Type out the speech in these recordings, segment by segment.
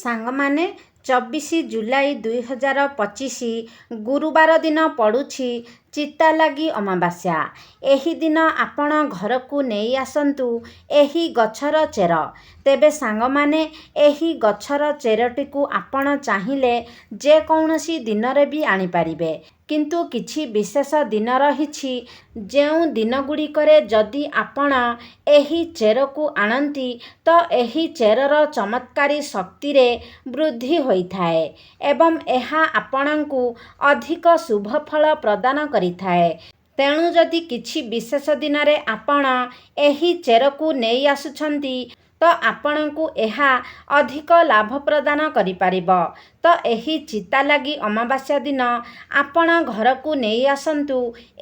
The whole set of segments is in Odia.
ସାଙ୍ଗମାନେ 24 ଜୁଲାଇ 2025 ଗୁରୁବାର ଦିନ ପଡ଼ୁଛି ଚିତାଲାଗି ଅମାବାସ୍ୟା। ଏହି ଦିନ ଆପଣ ଘରକୁ ନେଇ ଆସନ୍ତୁ ଏହି ଗଛର ଚେର। ତେବେ ସାଙ୍ଗମାନେ ଏହି ଗଛର ଚେରଟିକୁ ଆପଣ ଚାହିଁଲେ ଯେକୌଣସି ଦିନରେ ବି ଆଣିପାରିବେ। କିନ୍ତୁ କିଛି ବିଶେଷ ଦିନ ରହିଛି ଯେଉଁ ଦିନଗୁଡ଼ିକରେ ଯଦି ଆପଣ ଏହି ଚେରକୁ ଆଣନ୍ତି ତ ଏହି ଚେରର ଚମତ୍କାରୀ ଶକ୍ତିରେ ବୃଦ୍ଧି ହୋଇଥାଏ ଏବଂ ଏହା ଆପଣଙ୍କୁ ଅଧିକ ଶୁଭ ଫଳ ପ୍ରଦାନ କରିଥାଏ। ତେଣୁ ଯଦି କିଛି ବିଶେଷ ଦିନରେ ଆପଣ ଏହି ଚେରକୁ ନେଇ ଆସୁଛନ୍ତି ତ ଆପଣଙ୍କୁ ଏହା ଅଧିକ ଲାଭ ପ୍ରଦାନ କରିପାରିବ। ତ ଏହି ଚିତାଲାଗି ଅମାବାସ୍ୟା ଦିନ ଆପଣ ଘରକୁ ନେଇ ଆସନ୍ତୁ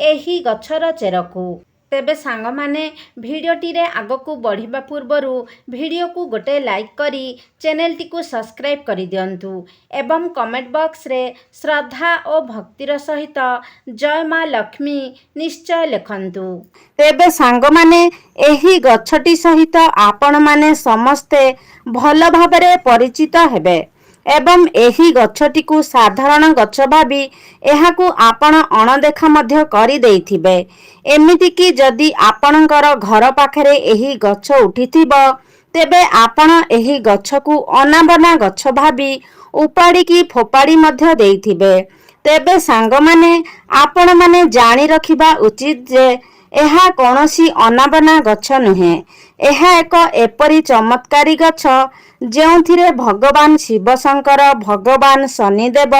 ଏହି ଗଛର ଚେରକୁ। ତେବେ ସାଙ୍ଗମାନେ ଭିଡ଼ିଓଟିରେ ଆଗକୁ ବଢ଼ିବା ପୂର୍ବରୁ ଭିଡ଼ିଓକୁ ଗୋଟେ ଲାଇକ୍ କରି ଚ୍ୟାନେଲଟିକୁ ସବସ୍କ୍ରାଇବ୍ କରିଦିଅନ୍ତୁ ଏବଂ କମେଣ୍ଟ ବକ୍ସରେ ଶ୍ରଦ୍ଧା ଓ ଭକ୍ତିର ସହିତ ଜୟ ମା ଲକ୍ଷ୍ମୀ ନିଶ୍ଚୟ ଲେଖନ୍ତୁ। ତେବେ ସାଙ୍ଗମାନେ ଏହି ଗଛଟି ସହିତ ଆପଣମାନେ ସମସ୍ତେ ଭଲ ଭାବରେ ପରିଚିତ ହେବେ ଏବଂ ଏହି ଗଛଟିକୁ ସାଧାରଣ ଗଛ ଭାବି ଏହାକୁ ଆପଣ ଅଣଦେଖା ମଧ୍ୟ କରିଦେଇଥିବେ। ଏମିତିକି ଯଦି ଆପଣଙ୍କର ଘର ପାଖରେ ଏହି ଗଛ ଉଠିଥିବ ତେବେ ଆପଣ ଏହି ଗଛକୁ ଅନାବନା ଗଛ ଭାବି ଉପାଡ଼ିକି ଫୋପାଡ଼ି ମଧ୍ୟ ଦେଇଥିବେ। ତେବେ ସାଙ୍ଗମାନେ ଆପଣମାନେ ଜାଣି ରଖିବା ଉଚିତ ଯେ ଏହା କୌଣସି ଅନାବନା ଗଛ ନୁହେଁ। ଏହା ଏକ ଏପରି ଚମତ୍କାରୀ ଗଛ ଯେଉଁଥିରେ ଭଗବାନ ଶିବ ଶଙ୍କର, ଭଗବାନ ଶନିଦେବ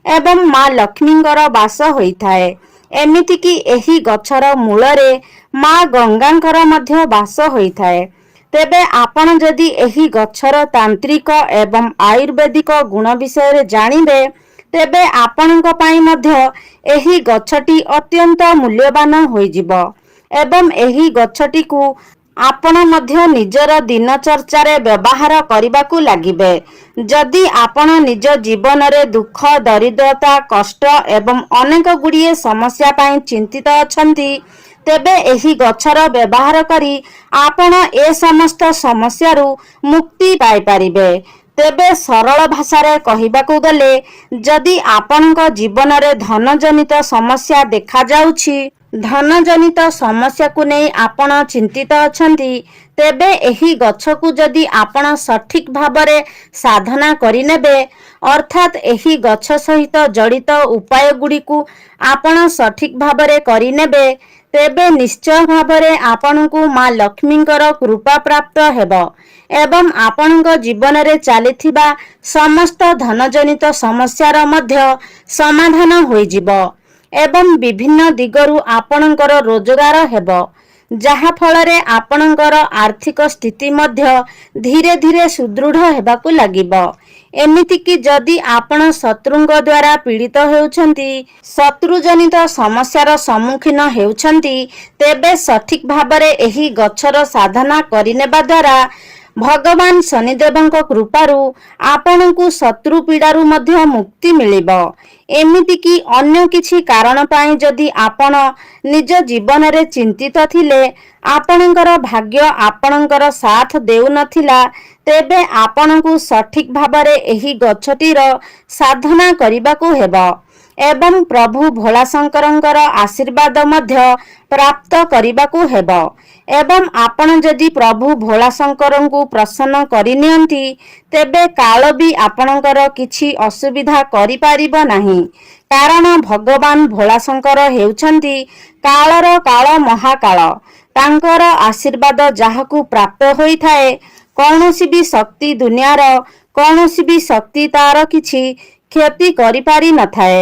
ଏବଂ ମା ଲକ୍ଷ୍ମୀଙ୍କର ବାସ ହୋଇଥାଏ। ଏମିତିକି ଏହି ଗଛର ମୂଳରେ ମା ଗଙ୍ଗାଙ୍କର ମଧ୍ୟ ବାସ ହୋଇଥାଏ। ତେବେ ଆପଣ ଯଦି ଏହି ଗଛର ତାନ୍ତ୍ରିକ ଏବଂ ଆୟୁର୍ବେଦିକ ଗୁଣ ବିଷୟରେ ଜାଣିବେ ତେବେ ଆପଣଙ୍କ ପାଇଁ ମଧ୍ୟ ଏହି ଗଛଟି ଅତ୍ୟନ୍ତ ମୂଲ୍ୟବାନ ହୋଇଯିବ ଏବଂ ଏହି ଗଛଟିକୁ ଆପଣ ମଧ୍ୟ ନିଜର ଦିନଚର୍ଯ୍ୟାରେ ବ୍ୟବହାର କରିବାକୁ ଲାଗିବେ। ଯଦି ଆପଣ ନିଜ ଜୀବନରେ ଦୁଃଖ, ଦରିଦ୍ରତା, କଷ୍ଟ ଏବଂ ଅନେକ ଗୁଡ଼ିଏ ସମସ୍ୟା ପାଇଁ ଚିନ୍ତିତ ଅଛନ୍ତି ତେବେ ଏହି ଗଛର ବ୍ୟବହାର କରି ଆପଣ ଏ ସମସ୍ତ ସମସ୍ୟାରୁ ମୁକ୍ତି ପାଇପାରିବେ। ତେବେ ସରଳ ଭାଷାରେ କହିବାକୁ ଗଲେ ଯଦି ଆପଣଙ୍କ ଜୀବନରେ ଧନଜନିତ ସମସ୍ୟା ଦେଖାଯାଉଛି, ଧନଜନିତ ସମସ୍ୟାକୁ ନେଇ ଆପଣ ଚିନ୍ତିତ ଅଛନ୍ତି ତେବେ ଏହି ଗଛକୁ ଯଦି ଆପଣ ସଠିକ ଭାବରେ ସାଧନା କରିନେବେ ଅର୍ଥାତ୍ ଏହି ଗଛ ସହିତ ଜଡ଼ିତ ଉପାୟ ଗୁଡ଼ିକୁ ଆପଣ ସଠିକ ଭାବରେ କରିନେବେ ତେବେ ନିଶ୍ଚୟ ଭାବରେ ଆପଣଙ୍କୁ ମା ଲକ୍ଷ୍ମୀଙ୍କର କୃପା ପ୍ରାପ୍ତ ହେବ ଏବଂ ଆପଣଙ୍କ ଜୀବନରେ ଚାଲିଥିବା ସମସ୍ତ ଧନଜନିତ ସମସ୍ୟାର ମଧ୍ୟ ସମାଧାନ ହୋଇଯିବ ଏବଂ ବିଭିନ୍ନ ଦିଗରୁ ଆପଣଙ୍କର ରୋଜଗାର ହେବ ଯାହା ଫଳରେ ଆପଣଙ୍କର ଆର୍ଥିକ ସ୍ଥିତି ମଧ୍ୟ ଧୀରେ ଧୀରେ ସୁଦୃଢ଼ ହେବାକୁ ଲାଗିବ। ଏମିତିକି ଯଦି ଆପଣ ଶତ୍ରୁଙ୍କ ଦ୍ୱାରା ପୀଡ଼ିତ ହେଉଛନ୍ତି, ଶତ୍ରୁଜନିତ ସମସ୍ୟାର ସମ୍ମୁଖୀନ ହେଉଛନ୍ତି ତେବେ ସଠିକ ଭାବରେ ଏହି ଗଛର ସାଧନା କରିନେବା ଦ୍ୱାରା ଭଗବାନ ଶନିଦେବଙ୍କ କୃପାରୁ ଆପଣଙ୍କୁ ଶତ୍ରୁ ପୀଡ଼ାରୁ ମଧ୍ୟ ମୁକ୍ତି ମିଳିବ। ଏମିତିକି ଅନ୍ୟ କିଛି କାରଣ ପାଇଁ ଯଦି ଆପଣ ନିଜ ଜୀବନରେ ଚିନ୍ତିତ ଥିଲେ, ଆପଣଙ୍କର ଭାଗ୍ୟ ଆପଣଙ୍କର ସାଥ ଦେଉନଥିଲା ତେବେ ଆପଣଙ୍କୁ ସଠିକ ଭାବରେ ଏହି ଗଛଟିର ସାଧନା କରିବାକୁ ହେବ ଏବଂ ପ୍ରଭୁ ଭୋଳାଶଙ୍କରଙ୍କର ଆଶୀର୍ବାଦ ମଧ୍ୟ ପ୍ରାପ୍ତ କରିବାକୁ ହେବ ଏବଂ ଆପଣ ଯଦି ପ୍ରଭୁ ଭୋଳାଶଙ୍କରଙ୍କୁ ପ୍ରସନ୍ନ କରିନିଅନ୍ତି ତେବେ କାଳ ବି ଆପଣଙ୍କର କିଛି ଅସୁବିଧା କରିପାରିବ ନାହିଁ। କାରଣ ଭଗବାନ ଭୋଳାଶଙ୍କର ହେଉଛନ୍ତି କାଳର କାଳ ମହାକାଳ। ତାଙ୍କର ଆଶୀର୍ବାଦ ଯାହାକୁ ପ୍ରାପ୍ତ ହୋଇଥାଏ କୌଣସି ବି ଶକ୍ତି ଦୁନିଆର କୌଣସି ବି ଶକ୍ତି ତାର କିଛି କ୍ଷତି କରିପାରି ନଥାଏ।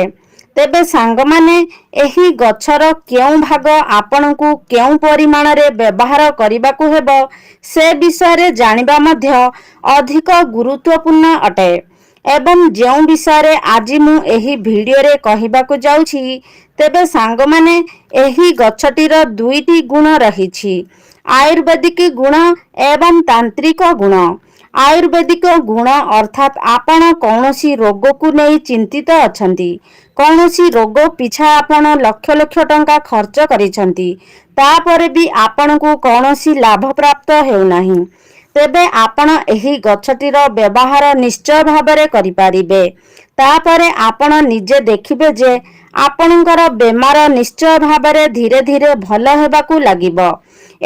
ତେବେ ସାଙ୍ଗମାନେ ଏହି ଗଛର କେଉଁ ଭାଗ ଆପଣଙ୍କୁ କେଉଁ ପରିମାଣରେ ବ୍ୟବହାର କରିବାକୁ ହେବ ସେ ବିଷୟରେ ଜାଣିବା ମଧ୍ୟ ଅଧିକ ଗୁରୁତ୍ୱପୂର୍ଣ୍ଣ ଅଟେ ଏବଂ ଯେଉଁ ବିଷୟରେ ଆଜି ମୁଁ ଏହି ଭିଡ଼ିଓରେ କହିବାକୁ ଯାଉଛି ତେବେ ସାଙ୍ଗମାନେ ଏହି ଗଛଟିର ଦୁଇଟି ଗୁଣ ରହିଛି, ଆୟୁର୍ବେଦିକ ଗୁଣ ଏବଂ ତାନ୍ତ୍ରିକ ଗୁଣ। ଆୟୁର୍ବେଦିକ ଗୁଣ ଅର୍ଥାତ୍ ଆପଣ କୌଣସି ରୋଗକୁ ନେଇ ଚିନ୍ତିତ ଅଛନ୍ତି, କୌଣସି ରୋଗ ପିଛା ଆପଣ ଲକ୍ଷ ଲକ୍ଷ ଟଙ୍କା ଖର୍ଚ୍ଚ କରିଛନ୍ତି ତାପରେ ବି ଆପଣଙ୍କୁ କୌଣସି ଲାଭ ପ୍ରାପ୍ତ ହେଉନାହିଁ ତେବେ ଆପଣ ଏହି ଗଛଟିର ବ୍ୟବହାର ନିଶ୍ଚୟ ଭାବରେ କରିପାରିବେ। ତାପରେ ଆପଣ ନିଜେ ଦେଖିବେ ଯେ ଆପଣଙ୍କର ବେମାର ନିଶ୍ଚୟ ଭାବରେ ଧୀରେ ଧୀରେ ଭଲ ହେବାକୁ ଲାଗିବ।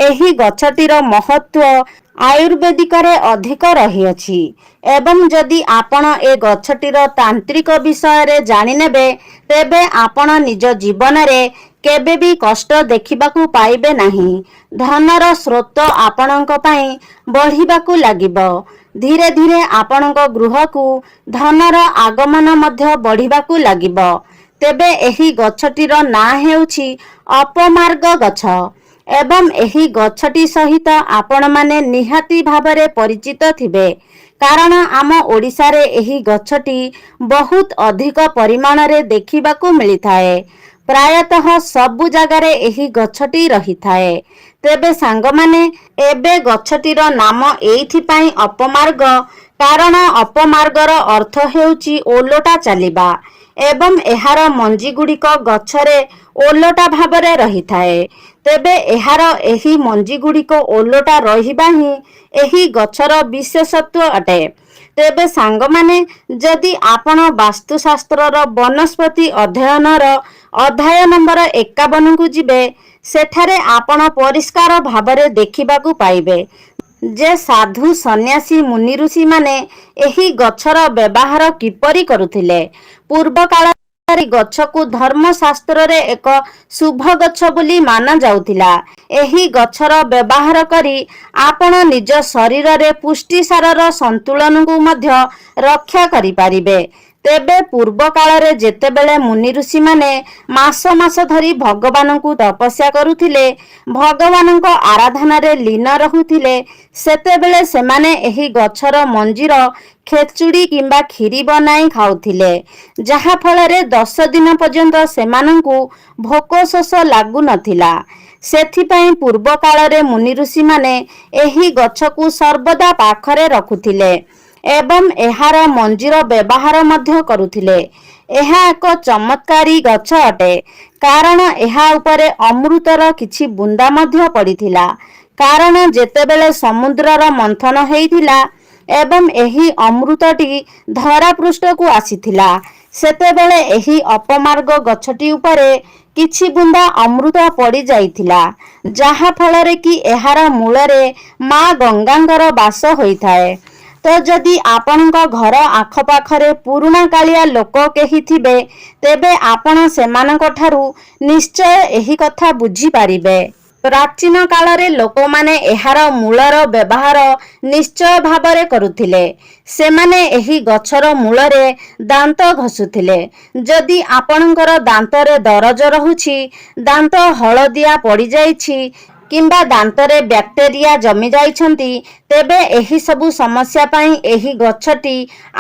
ଏହି ଗଛଟିର ମହତ୍ତ୍ୱ ଆୟୁର୍ବେଦିକରେ ଅଧିକ ରହିଅଛି ଏବଂ ଯଦି ଆପଣ ଏ ଗଛଟିର ତାନ୍ତ୍ରିକ ବିଷୟରେ ଜାଣିନେବେ ତେବେ ଆପଣ ନିଜ ଜୀବନରେ କେବେ ବି କଷ୍ଟ ଦେଖିବାକୁ ପାଇବେ ନାହିଁ। ଧନର ସ୍ରୋତ ଆପଣଙ୍କ ପାଇଁ ବଢ଼ିବାକୁ ଲାଗିବ। ଧୀରେ ଧୀରେ ଆପଣଙ୍କ ଗୃହକୁ ଧନର ଆଗମନ ମଧ୍ୟ ବଢ଼ିବାକୁ ଲାଗିବ। ତେବେ ଏହି ଗଛଟିର ନାଁ ହେଉଛି ଅପମାର୍ଗ ଗଛ ଏବଂ ଏହି ଗଛଟି ସହିତ ଆପଣମାନେ ନିହାତି ଭାବରେ ପରିଚିତ ଥିବେ, କାରଣ ଆମ ଓଡ଼ିଶାରେ ଏହି ଗଛଟି ବହୁତ ଅଧିକ ପରିମାଣରେ ଦେଖିବାକୁ ମିଳିଥାଏ। ପ୍ରାୟତଃ ସବୁ ଜାଗାରେ ଏହି ଗଛଟି ରହିଥାଏ। ତେବେ ସାଙ୍ଗମାନେ, ଏବେ ଗଛଟିର ନାମ ଏଇଥିପାଇଁ ଅପମାର୍ଗ, କାରଣ ଅପମାର୍ଗର ଅର୍ଥ ହେଉଛି ଓଲଟା ଚାଲିବା ଏବଂ ଏହାର ମଞ୍ଜି ଗୁଡ଼ିକ ଗଛରେ ଓଲଟା ଭାବରେ ରହିଥାଏ। ତେବେ ଏହାର ଏହି ମଞ୍ଜି ଗୁଡ଼ିକ ଓଲଟା ରହିବା ହିଁ ଏହି ଗଛର ବିଶେଷତ୍ୱ ଅଟେ। ତେବେ ସାଙ୍ଗମାନେ, ଯଦି ଆପଣ ବାସ୍ତୁଶାସ୍ତ୍ରର ବନସ୍ପତି ଅଧ୍ୟୟନର ଅଧ୍ୟାୟ ନମ୍ବର 51କୁ ଯିବେ, ସେଠାରେ ଆପଣ ପରିଷ୍କାର ଭାବରେ ଦେଖିବାକୁ ପାଇବେ ଯେ ସାଧୁ ସନ୍ନ୍ୟାସୀ ମୁନି ଋଷିମାନେ ଏହି ଗଛର ବ୍ୟବହାର କିପରି କରୁଥିଲେ। ପୂର୍ବ କାଳରେ ଗଛକୁ ଧର୍ମଶାସ୍ତ୍ରରେ ଏକ ଶୁଭ ଗଛ ବୋଲି ମାନା ଯାଉଥିଲା। ଏହି ଗଛର ବ୍ୟବହାର କରି ଆପଣ ନିଜ ଶରୀରରେ ପୁଷ୍ଟିସାରର ସନ୍ତୁଳନକୁ ମଧ୍ୟ ରକ୍ଷା କରିପାରିବେ। ତେବେ ପୂର୍ବ କାଳରେ ଯେତେବେଳେ ମୁନି ଋଷିମାନେ ମାସ ମାସ ଧରି ଭଗବାନଙ୍କୁ ତପସ୍ୟା କରୁଥିଲେ, ଭଗବାନଙ୍କ ଆରାଧନାରେ ଲୀନ ରହୁଥିଲେ, ସେତେବେଳେ ସେମାନେ ଏହି ଗଛର ମଞ୍ଜିର ଖେଚୁଡ଼ି କିମ୍ବା କ୍ଷୀରି ବନାଇ ଖାଉଥିଲେ, ଯାହା ଫଳରେ 10 ଦିନ ପର୍ଯ୍ୟନ୍ତ ସେମାନଙ୍କୁ ଭୋକ ଶୋଷ ଲାଗୁନଥିଲା। ସେଥିପାଇଁ ପୂର୍ବ କାଳରେ ମୁନି ଋଷିମାନେ ଏହି ଗଛକୁ ସର୍ବଦା ପାଖରେ ରଖୁଥିଲେ ଏବଂ ଏହାର ମଞ୍ଜିର ବ୍ୟବହାର ମଧ୍ୟ କରୁଥିଲେ। ଏହା ଏକ ଚମତ୍କାରୀ ଗଛ ଅଟେ, କାରଣ ଏହା ଉପରେ ଅମୃତର କିଛି ବୁନ୍ଦା ମଧ୍ୟ ପଡ଼ିଥିଲା। କାରଣ ଯେତେବେଳେ ସମୁଦ୍ରର ମନ୍ଥନ ହେଇଥିଲା ଏବଂ ଏହି ଅମୃତଟି ଧରାପୃଷ୍ଠକୁ ଆସିଥିଲା, ସେତେବେଳେ ଏହି ଅପମାର୍ଗ ଗଛଟି ଉପରେ କିଛି ବୁନ୍ଦା ଅମୃତ ପଡ଼ିଯାଇଥିଲା, ଯାହା ଫଳରେ କି ଏହାର ମୂଳରେ ମା ଗଙ୍ଗାଙ୍କର ବାସ ହୋଇଥାଏ। ତ ଯଦି ଆପଣଙ୍କ ଘର ଆଖପାଖରେ ପୁରୁଣା କାଳିଆ ଲୋକ କେହି ଥିବେ, ତେବେ ଆପଣ ସେମାନଙ୍କ ଠାରୁ ନିଶ୍ଚୟ ଏହି କଥା ବୁଝିପାରିବେ। ପ୍ରାଚୀନ କାଳରେ ଲୋକମାନେ ଏହାର ମୂଳର ବ୍ୟବହାର ନିଶ୍ଚୟ ଭାବରେ କରୁଥିଲେ। ସେମାନେ ଏହି ଗଛର ମୂଳରେ ଦାନ୍ତ ଘଷୁଥିଲେ। ଯଦି ଆପଣଙ୍କର ଦାନ୍ତରେ ଦରଜ ରହୁଛି, ଦାନ୍ତ ହଳଦିଆ ପଡ଼ିଯାଇଛି କିମ୍ବା ଦାନ୍ତରେ ବ୍ୟାକ୍ଟେରିଆ ଜମି ଯାଇଛନ୍ତି, ତେବେ ଏହି ସବୁ ସମସ୍ୟା ପାଇଁ ଏହି ଗଛଟି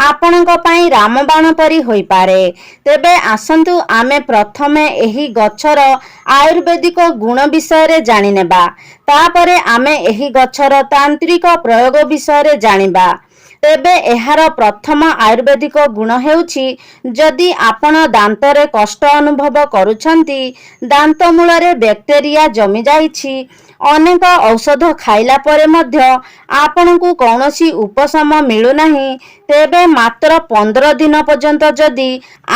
ଆପଣଙ୍କ ପାଇଁ ରାମବାଣ ପରି ହୋଇପାରେ। ତେବେ ଆସନ୍ତୁ ଆମେ ପ୍ରଥମେ ଏହି ଗଛର ଆୟୁର୍ବେଦିକ ଗୁଣ ବିଷୟରେ ଜାଣିନେବା। ତାପରେ ଆମେ ଏହି ଗଛର ତାନ୍ତ୍ରିକ ପ୍ରୟୋଗ ବିଷୟରେ ଜାଣିବା। ତେବେ ଏହାର ପ୍ରଥମ ଆୟୁର୍ବେଦିକ ଗୁଣ ହେଉଛି, ଯଦି ଆପଣ ଦାନ୍ତରେ କଷ୍ଟ ଅନୁଭବ କରୁଛନ୍ତି, ଦାନ୍ତ ମୂଳରେ ବ୍ୟାକ୍ଟେରିଆ ଜମି ଯାଇଛି, ଅନେକ ଔଷଧ ଖାଇଲା ପରେ ମଧ୍ୟ ଆପଣଙ୍କୁ କୌଣସି ଉପଶମ ମିଳୁନାହିଁ, ତେବେ ମାତ୍ର 15 ଦିନ ପର୍ଯ୍ୟନ୍ତ ଯଦି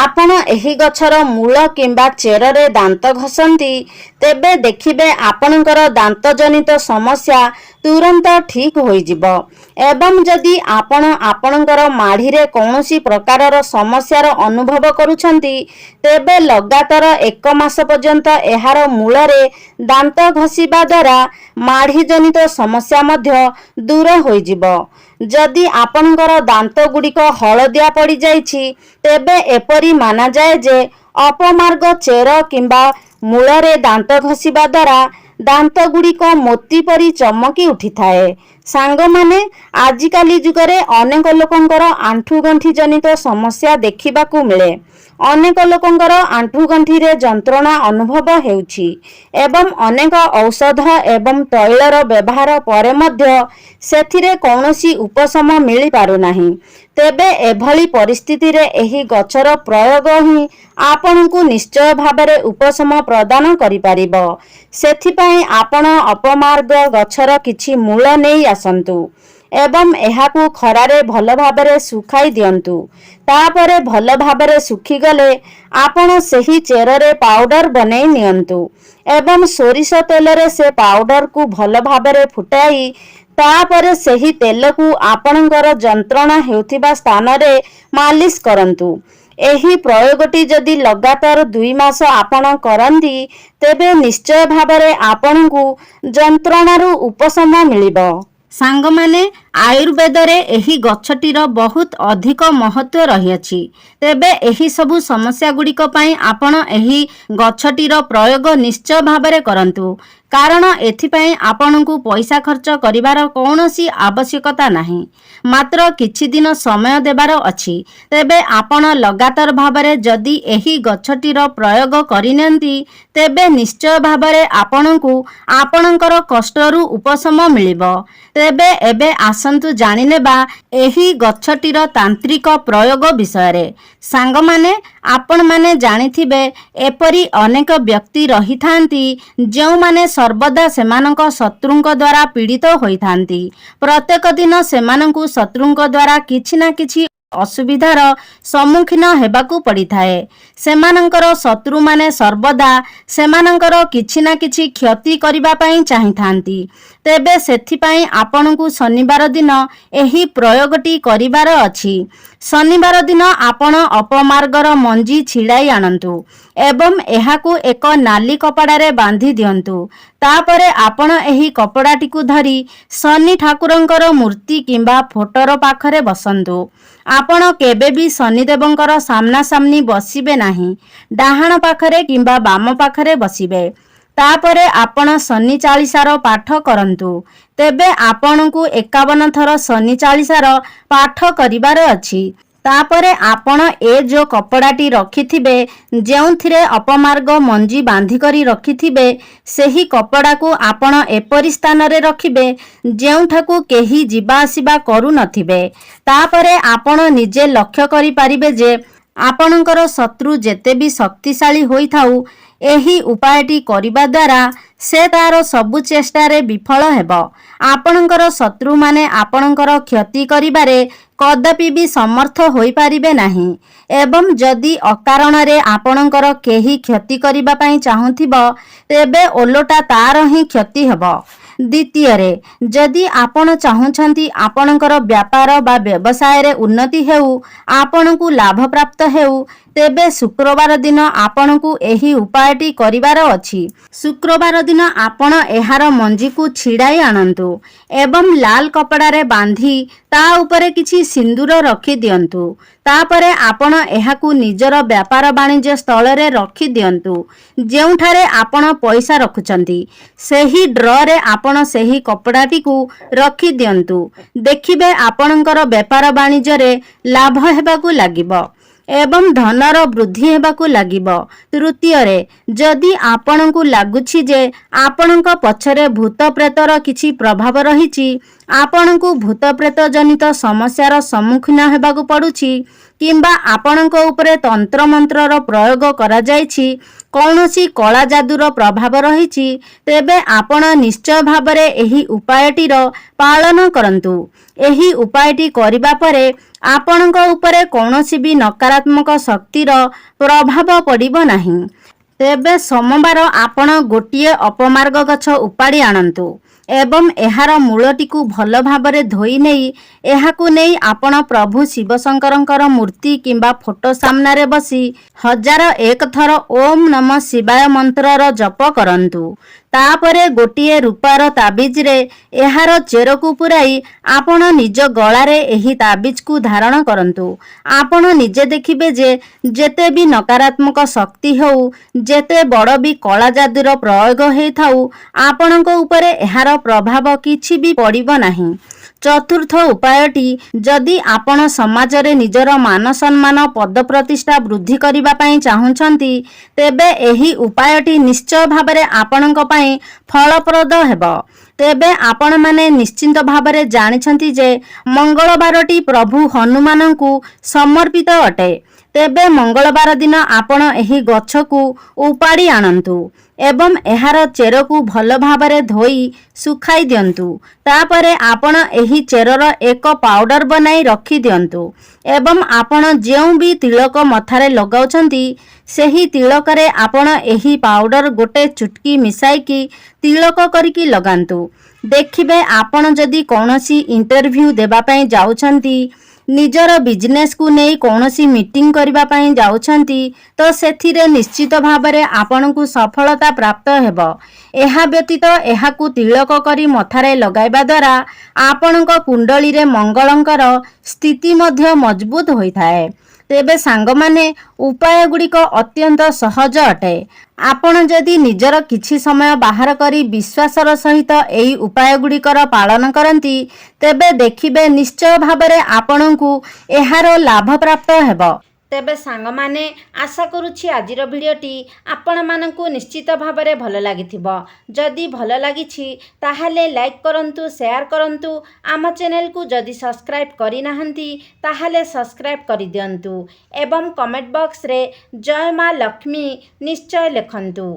ଆପଣ ଏହି ଗଛର ମୂଳ କିମ୍ବା ଚେରରେ ଦାନ୍ତ ଘଷନ୍ତି, ତେବେ ଦେଖିବେ ଆପଣଙ୍କର ଦାନ୍ତଜନିତ ସମସ୍ୟା ତୁରନ୍ତ ଠିକ୍ ହୋଇଯିବ। ଏବଂ ଯଦି ଆପଣ ଆପଣଙ୍କର ମାଢ଼ିରେ କୌଣସି ପ୍ରକାରର ସମସ୍ୟାର ଅନୁଭବ କରୁଛନ୍ତି, ତେବେ ଲଗାତାର 1 ମାସ ପର୍ଯ୍ୟନ୍ତ ଏହାର ମୂଳରେ ଦାନ୍ତ ଘଷିବା ଦ୍ୱାରା ମାଢ଼ିଜନିତ ସମସ୍ୟା ମଧ୍ୟ ଦୂର ହୋଇଯିବ। ଯଦି ଆପଣଙ୍କର ଦାନ୍ତ ଗୁଡ଼ିକ ହଳଦିଆ ପଡ଼ିଯାଇଛି, ତେବେ ଏପରି ମାନାଯାଏ ଯେ ଅପମାର୍ଗ ଚେର କିମ୍ବା ମୂଳରେ ଦାନ୍ତ ଘଷିବା ଦ୍ୱାରା ଦାନ୍ତ ଗୁଡ଼ିକ ମୋତି ପରି ଚମକି ଉଠିଥାଏ। ସାଙ୍ଗମାନେ, ଆଜିକାଲି ଯୁଗରେ ଅନେକ ଲୋକଙ୍କର ଆଣ୍ଠୁଗଣ୍ଠି ଜନିତ ସମସ୍ୟା ଦେଖିବାକୁ ମିଳେ। ଅନେକ ଲୋକଙ୍କର ଆଣ୍ଠୁଗଣ୍ଠିରେ ଯନ୍ତ୍ରଣା ଅନୁଭବ ହେଉଛି ଏବଂ ଅନେକ ଔଷଧ ଏବଂ ତୈଳର ବ୍ୟବହାର ପରେ ମଧ୍ୟ ସେଥିରେ କୌଣସି ଉପଶମ ମିଳିପାରୁନାହିଁ। ତେବେ ଏଭଳି ପରିସ୍ଥିତିରେ ଏହି ଗଛର ପ୍ରୟୋଗ ହିଁ ଆପଣଙ୍କୁ ନିଶ୍ଚୟ ଭାବରେ ଉପଶମ ପ୍ରଦାନ କରିପାରିବ। ସେଥିପାଇଁ ଆପଣ ଅପମାର୍ଗ ଗଛର କିଛି ମୂଳ ନେଇ ଆସନ୍ତୁ ଏବଂ ଏହାକୁ ଖରାରେ ଭଲ ଭାବରେ ଶୁଖାଇ ଦିଅନ୍ତୁ। ତାପରେ ଭଲ ଭାବରେ ଶୁଖିଗଲେ ଆପଣ ସେହି ଚେରରେ ପାଉଡର ବନେଇ ନିଅନ୍ତୁ ଏବଂ ସୋରିଷ ତେଲରେ ସେ ପାଉଡରକୁ ଭଲ ଭାବରେ ଫୁଟାଇ ତାପରେ ସେହି ତେଲକୁ ଆପଣଙ୍କର ଯନ୍ତ୍ରଣା ହେଉଥିବା ସ୍ଥାନରେ ମାଲିସ କରନ୍ତୁ। ଏହି ପ୍ରୟୋଗଟି ଯଦି ଲଗାତାର 2 ମାସ ଆପଣ କରନ୍ତି ତେବେ ନିଶ୍ଚୟ ଭାବରେ ଆପଣଙ୍କୁ ଯନ୍ତ୍ରଣାରୁ ଉପଶମ ମିଳିବ। ସାଙ୍ଗମାନେ, ଆୟୁର୍ବେଦରେ ଏହି ଗଛଟିର ବହୁତ ଅଧିକ ମହତ୍ତ୍ୱ ରହିଅଛି। ତେବେ ଏହି ସବୁ ସମସ୍ୟା ଗୁଡ଼ିକ ପାଇଁ ଆପଣ ଏହି ଗଛଟିର ପ୍ରୟୋଗ ନିଶ୍ଚୟ ଭାବରେ କରନ୍ତୁ, କାରଣ ଏଥିପାଇଁ ଆପଣଙ୍କୁ ପଇସା ଖର୍ଚ୍ଚ କରିବାର କୌଣସି ଆବଶ୍ୟକତା ନାହିଁ। ମାତ୍ର କିଛି ଦିନ ସମୟ ଦେବାର ଅଛି। ତେବେ ଆପଣ ଲଗାତାର ଭାବରେ ଯଦି ଏହି ଗଛଟିର ପ୍ରୟୋଗ କରିନିଅନ୍ତି ତେବେ ନିଶ୍ଚୟ ଭାବରେ ଆପଣଙ୍କୁ ଆପଣଙ୍କର କଷ୍ଟରୁ ଉପଶମ ମିଳିବ। ତେବେ ଏବେ ଆସନ୍ତୁ ଜାଣିନେବା ଏହି ଗଛଟିର ତାନ୍ତ୍ରିକ ପ୍ରୟୋଗ ବିଷୟରେ। ସାଙ୍ଗମାନେ, ଆପଣମାନେ ଜାଣିଥିବେ ଏପରି ଅନେକ ବ୍ୟକ୍ତି ରହିଥାନ୍ତି ଯେଉଁମାନେ ସର୍ବଦା ସେମାନଙ୍କ ଶତ୍ରୁଙ୍କ ଦ୍ୱାରା ପୀଡ଼ିତ ହୋଇଥାନ୍ତି। ପ୍ରତ୍ୟେକ ଦିନ ସେମାନଙ୍କୁ ଶତ୍ରୁଙ୍କ ଦ୍ୱାରା କିଛି ନା କିଛି ଅସୁବିଧାର ସମ୍ମୁଖୀନ ହେବାକୁ ପଡ଼ିଥାଏ। ସେମାନଙ୍କର ଶତ୍ରୁମାନେ ସର୍ବଦା ସେମାନଙ୍କର କିଛି ନା କିଛି କ୍ଷତି କରିବା ପାଇଁ ଚାହିଁଥାନ୍ତି। ତେବେ ସେଥିପାଇଁ ଆପଣଙ୍କୁ ଶନିବାର ଦିନ ଏହି ପ୍ରୟୋଗଟି କରିବାର ଅଛି। ଶନିବାର ଦିନ ଆପଣ ଅପମାର୍ଗର ମଞ୍ଜି ଛିଡ଼ାଇ ଆଣନ୍ତୁ ଏବଂ ଏହାକୁ ଏକ ନାଲି କପଡ଼ାରେ ବାନ୍ଧି ଦିଅନ୍ତୁ। ତାପରେ ଆପଣ ଏହି କପଡ଼ାଟିକୁ ଧରି ଶନି ଠାକୁରଙ୍କର ମୂର୍ତ୍ତି କିମ୍ବା ଫଟୋର ପାଖରେ ବସନ୍ତୁ। ଆପଣ କେବେ ବି ଶନିଦେବଙ୍କର ସାମ୍ନାସାମ୍ନି ବସିବେ ନାହିଁ। ଡାହାଣ ପାଖରେ କିମ୍ବା ବାମ ପାଖରେ ବସିବେ। ତାପରେ ଆପଣ ଶନି ଚାଳିଶାର ପାଠ କରନ୍ତୁ। ତେବେ ଆପଣଙ୍କୁ 51 ଥର ଶନି ଚାଳିଶାର ପାଠ କରିବାର ଅଛି। ତାପରେ ଆପଣ ଯେଉଁ କପଡ଼ାଟି ରଖିଥିବେ, ଯେଉଁଥିରେ ଅପମାର୍ଗ ମଞ୍ଜି ବାନ୍ଧିକରି ରଖିଥିବେ, ସେହି କପଡ଼ାକୁ ଆପଣ ଏପରି ସ୍ଥାନରେ ରଖିବେ ଯେଉଁଠାକୁ କେହି ଯିବା ଆସିବା କରୁନଥିବେ। ତାପରେ ଆପଣ ନିଜେ ଲକ୍ଷ୍ୟ କରିପାରିବେ ଯେ ଆପଣଙ୍କର ଶତ୍ରୁ ଯେତେ ବି ଶକ୍ତିଶାଳୀ ହୋଇଥାଉ, ଏହି ଉପାୟଟି କରିବା ଦ୍ୱାରା ସେ ତାର ସବୁ ଚେଷ୍ଟାରେ ବିଫଳ ହେବ। ଆପଣଙ୍କର ଶତ୍ରୁମାନେ ଆପଣଙ୍କର କ୍ଷତି କରିବାରେ କଦାପି ବି ସମର୍ଥ ହୋଇପାରିବେ ନାହିଁ ଏବଂ ଯଦି ଅକାରଣରେ ଆପଣଙ୍କର କେହି କ୍ଷତି କରିବା ପାଇଁ ଚାହୁଁଥିବ ତେବେ ଓଲଟା ତାର ହିଁ କ୍ଷତି ହେବ। ଦ୍ୱିତୀୟରେ, ଯଦି ଆପଣ ଚାହୁଁଛନ୍ତି ଆପଣଙ୍କର ବ୍ୟାପାର ବା ବ୍ୟବସାୟରେ ଉନ୍ନତି ହେଉ, ଆପଣଙ୍କୁ ଲାଭପ୍ରାପ୍ତ ହେଉ, ତେବେ ଶୁକ୍ରବାର ଦିନ ଆପଣଙ୍କୁ ଏହି ଉପାୟଟି କରିବାର ଅଛି। ଶୁକ୍ରବାର ଦିନ ଆପଣ ଏହାର ମଞ୍ଜିକୁ ଛିଡ଼ାଇ ଆଣନ୍ତୁ ଏବଂ ଲାଲ କପଡ଼ାରେ ବାନ୍ଧି ତା ଉପରେ କିଛି ସିନ୍ଦୁର ରଖିଦିଅନ୍ତୁ। ତାପରେ ଆପଣ ଏହାକୁ ନିଜର ବ୍ୟାପାର ବାଣିଜ୍ୟ ସ୍ଥଳରେ ରଖିଦିଅନ୍ତୁ। ଯେଉଁଠାରେ ଆପଣ ପଇସା ରଖୁଛନ୍ତି ସେହି ଡ୍ରରେ ଆପଣ ସେହି କପଡ଼ାଟିକୁ ରଖିଦିଅନ୍ତୁ। ଦେଖିବେ ଆପଣଙ୍କର ବେପାର ବାଣିଜ୍ୟରେ ଲାଭ ହେବାକୁ ଲାଗିବ ଏବଂ ଧନର ବୃଦ୍ଧି ହେବାକୁ ଲାଗିବ। ତୃତୀୟରେ, ଯଦି ଆପଣଙ୍କୁ ଲାଗୁଛି ଯେ ଆପଣଙ୍କ ପଛରେ ଭୂତ ପ୍ରେତର କିଛି ପ୍ରଭାବ ରହିଛି, ଆପଣଙ୍କୁ ଭୂତପ୍ରେତ ଜନିତ ସମସ୍ୟାର ସମ୍ମୁଖୀନ ହେବାକୁ ପଡ଼ୁଛି କିମ୍ବା ଆପଣଙ୍କ ଉପରେ ତନ୍ତ୍ରମନ୍ତ୍ରର ପ୍ରୟୋଗ କରାଯାଇଛି, କୌଣସି କଳା ଯାଦୁର ପ୍ରଭାବ ରହିଛି, ତେବେ ଆପଣ ନିଶ୍ଚୟ ଭାବରେ ଏହି ଉପାୟଟିର ପାଳନ କରନ୍ତୁ। ଏହି ଉପାୟଟି କରିବା ପରେ ଆପଣଙ୍କ ଉପରେ କୌଣସି ବି ନକାରାତ୍ମକ ଶକ୍ତିର ପ୍ରଭାବ ପଡ଼ିବ ନାହିଁ। ତେବେ ସୋମବାର ଆପଣ ଗୋଟିଏ ଅପମାର୍ଗ ଗଛ ଉପାଡ଼ି ଆଣନ୍ତୁ ଏବଂ ଏହାର ମୂଳଟିକୁ ଭଲ ଭାବରେ ଧୋଇ ନେଇ ଏହାକୁ ନେଇ ଆପଣ ପ୍ରଭୁ ଶିବଶଙ୍କରଙ୍କର ମୂର୍ତ୍ତି କିମ୍ବା ଫଟୋ ସାମ୍ନାରେ ବସି 1001 ଥର ଓମ୍ ନମଃ ଶିବାୟ ମନ୍ତ୍ରର ଜପ କରନ୍ତୁ। ତାପରେ ଗୋଟିଏ ରୂପାର ତାବିଜରେ ଏହାର ଚେରକୁ ପୁରାଇ ଆପଣ ନିଜ ଗଳାରେ ଏହି ତାବିଜକୁ ଧାରଣ କରନ୍ତୁ। ଆପଣ ନିଜେ ଦେଖିବେ ଯେ ଯେତେ ବି ନକାରାତ୍ମକ ଶକ୍ତି ହେଉ, ଯେତେ ବଡ଼ ବି କଳା ଯାଦୁର ପ୍ରୟୋଗ ହୋଇଥାଉ, ଆପଣଙ୍କ ଉପରେ ଏହାର ପ୍ରଭାବ କିଛି ବି ପଡ଼ିବ ନାହିଁ। ଚତୁର୍ଥ ଉପାୟଟି, ଯଦି ଆପଣ ସମାଜରେ ନିଜର ମାନ ସମ୍ମାନ ପଦପ୍ରତିଷ୍ଠା ବୃଦ୍ଧି କରିବା ପାଇଁ ଚାହୁଁଛନ୍ତି, ତେବେ ଏହି ଉପାୟଟି ନିଶ୍ଚୟ ଭାବରେ ଆପଣଙ୍କ ପାଇଁ ଫଳପ୍ରଦ ହେବ। ତେବେ ଆପଣମାନେ ନିଶ୍ଚିନ୍ତ ଭାବରେ ଜାଣିଛନ୍ତି ଯେ ମଙ୍ଗଳବାରଟି ପ୍ରଭୁ ହନୁମାନଙ୍କୁ ସମର୍ପିତ ଅଟେ। ତେବେ ମଙ୍ଗଳବାର ଦିନ ଆପଣ ଏହି ଗଛକୁ ଉପାଡ଼ି ଆଣନ୍ତୁ ଏବଂ ଏହାର ଚେରକୁ ଭଲ ଭାବରେ ଧୋଇ ଶୁଖାଇ ଦିଅନ୍ତୁ। ତାପରେ ଆପଣ ଏହି ଚେରର ଏକ ପାଉଡର ବନାଇ ରଖିଦିଅନ୍ତୁ ଏବଂ ଆପଣ ଯେଉଁ ବି ତିଳକ ମଥାରେ ଲଗାଉଛନ୍ତି ସେହି ତିଳକରେ ଆପଣ ଏହି ପାଉଡର ଗୋଟେ ଚୁଟକି ମିଶାଇକି ତିଳକ କରିକି ଲଗାନ୍ତୁ। ଦେଖିବେ ଆପଣ ଯଦି କୌଣସି ଇଣ୍ଟରଭ୍ୟୁ ଦେବା ପାଇଁ ଯାଉଛନ୍ତି, ନିଜର ବିଜନେସକୁ ନେଇ କୌଣସି ମିଟିଂ କରିବା ପାଇଁ ଯାଉଛନ୍ତି, ତ ସେଥିରେ ନିଶ୍ଚିତ ଭାବରେ ଆପଣଙ୍କୁ ସଫଳତା ପ୍ରାପ୍ତ ହେବ। ଏହା ବ୍ୟତୀତ ଏହାକୁ ତିଳକ କରି ମଥାରେ ଲଗାଇବା ଦ୍ୱାରା ଆପଣଙ୍କ କୁଣ୍ଡଳୀରେ ମଙ୍ଗଳଙ୍କର ସ୍ଥିତି ମଧ୍ୟ ମଜବୁତ ହୋଇଥାଏ। ତେବେ ସାଙ୍ଗମାନେ, ଉପାୟ ଗୁଡ଼ିକ ଅତ୍ୟନ୍ତ ସହଜ ଅଟେ। ଆପଣ ଯଦି ନିଜର କିଛି ସମୟ ବାହାର କରି ବିଶ୍ୱାସର ସହିତ ଏହି ଉପାୟ ଗୁଡ଼ିକର ପାଳନ କରନ୍ତି, ତେବେ ଦେଖିବେ ନିଶ୍ଚୟ ଭାବରେ ଆପଣଙ୍କୁ ଏହାର ଲାଭ ପ୍ରାପ୍ତ ହେବ। ତେବେ ସାଙ୍ଗମାନେ, ଆଶା କରୁଛି ଆଜିର ଭିଡ଼ିଓଟି ଆପଣମାନଙ୍କୁ ନିଶ୍ଚିତ ଭାବରେ ଭଲ ଲାଗିଥିବ। ଯଦି ଭଲ ଲାଗିଛି ତାହେଲେ ଲାଇକ୍ କରନ୍ତୁ, ସେୟାର କରନ୍ତୁ। ଆମ ଚ୍ୟାନେଲକୁ ଯଦି ସବସ୍କ୍ରାଇବ୍ କରିନାହାନ୍ତି ତାହେଲେ ସବସ୍କ୍ରାଇବ୍ କରିଦିଅନ୍ତୁ ଏବଂ କମେଣ୍ଟ ବକ୍ସରେ ଜୟ ମା ଲକ୍ଷ୍ମୀ ନିଶ୍ଚୟ ଲେଖନ୍ତୁ।